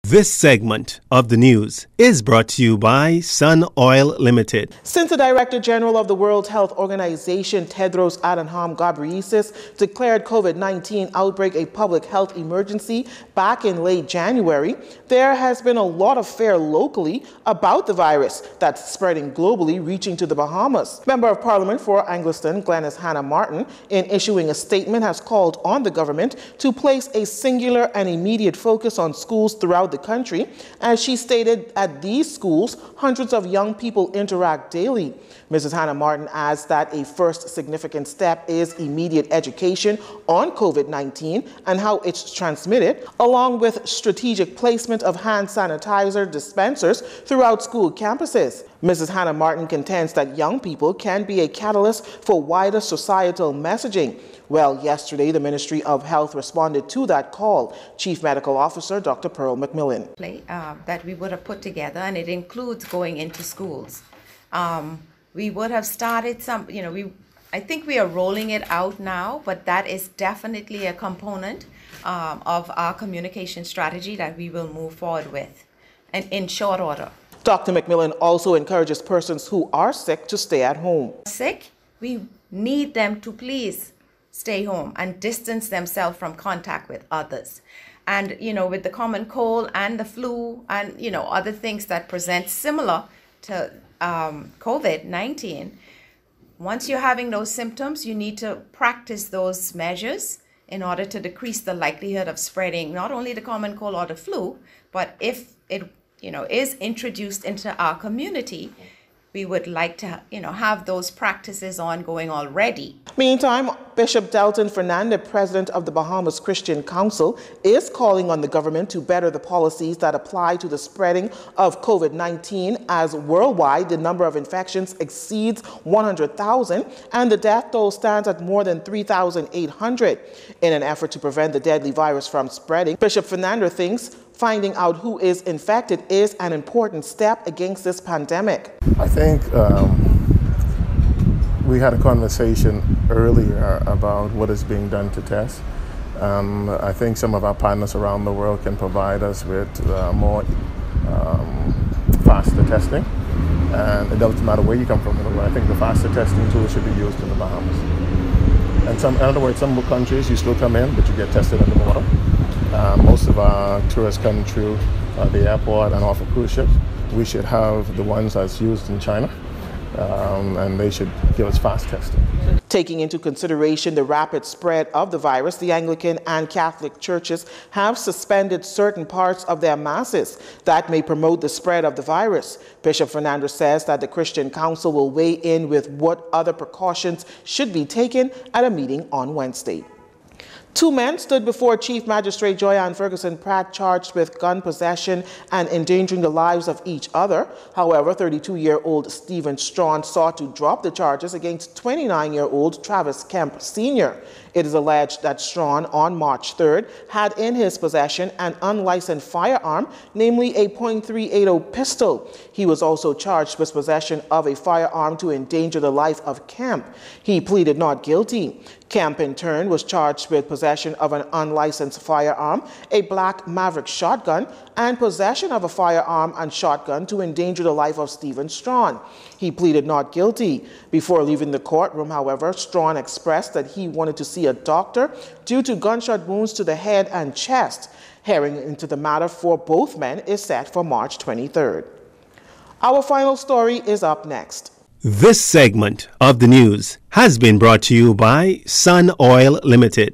This segment of the news is brought to you by Sun Oil Limited. Since the Director General of the World Health Organization, Tedros Adhanom Ghebreyesus, declared COVID-19 outbreak a public health emergency back in late January, there has been a lot of fear locally about the virus that's spreading globally, reaching to the Bahamas. Member of Parliament for Angliston, Glenys Hannah Martin, in issuing a statement, has called on the government to place a singular and immediate focus on schools throughout the country. As she stated, at these schools, hundreds of young people interact daily. Mrs. Hannah Martin adds that a first significant step is immediate education on COVID-19 and how it's transmitted, along with strategic placement of hand sanitizer dispensers throughout school campuses. Mrs. Hannah Martin contends that young people can be a catalyst for wider societal messaging. Well, yesterday, the Ministry of Health responded to that call. Chief Medical Officer Dr. Pearl McMillan. That we would have put together, and it includes going into schools. We would have started some, I think we are rolling it out now, but that is definitely a component of our communication strategy that we will move forward with, and in short order. Dr. McMillan also encourages persons who are sick to stay at home. Sick, we need them to please stay home and distance themselves from contact with others. And, with the common cold and the flu and, other things that present similar to COVID-19, once you're having those symptoms, you need to practice those measures in order to decrease the likelihood of spreading not only the common cold or the flu, but if it, is introduced into our community, we would like to, have those practices ongoing already. Meantime, Bishop Delton Fernandez, president of the Bahamas Christian Council, is calling on the government to better the policies that apply to the spreading of COVID-19, as worldwide the number of infections exceeds 100,000 and the death toll stands at more than 3,800. In an effort to prevent the deadly virus from spreading, Bishop Fernandez thinks finding out who is infected is an important step against this pandemic. I think we had a conversation earlier about what is being done to test. I think some of our partners around the world can provide us with more faster testing. And it doesn't matter where you come from in the world. I think the faster testing tool should be used in the Bahamas. And in other words, some countries you still come in, but you get tested at the border. Most of our tourists come through the airport and off of cruise ships. We should have the ones that's used in China, and they should give us fast testing. Taking into consideration the rapid spread of the virus, the Anglican and Catholic churches have suspended certain parts of their masses that may promote the spread of the virus. Bishop Fernandez says that the Christian Council will weigh in with what other precautions should be taken at a meeting on Wednesday. Two men stood before Chief Magistrate Joyanne Ferguson Pratt charged with gun possession and endangering the lives of each other. However, 32-year-old Stephen Strawn sought to drop the charges against 29-year-old Travis Kemp Sr. It is alleged that Strawn, on March 3rd, had in his possession an unlicensed firearm, namely a .380 pistol. He was also charged with possession of a firearm to endanger the life of Kemp. He pleaded not guilty. Kemp, in turn, was charged with possession of an unlicensed firearm, a black Maverick shotgun, and possession of a firearm and shotgun to endanger the life of Stephen Strawn. He pleaded not guilty. Before leaving the courtroom, however, Strawn expressed that he wanted to see a doctor due to gunshot wounds to the head and chest. Hearing into the matter for both men is set for March 23rd. Our final story is up next. This segment of the news has been brought to you by Sun Oil Limited.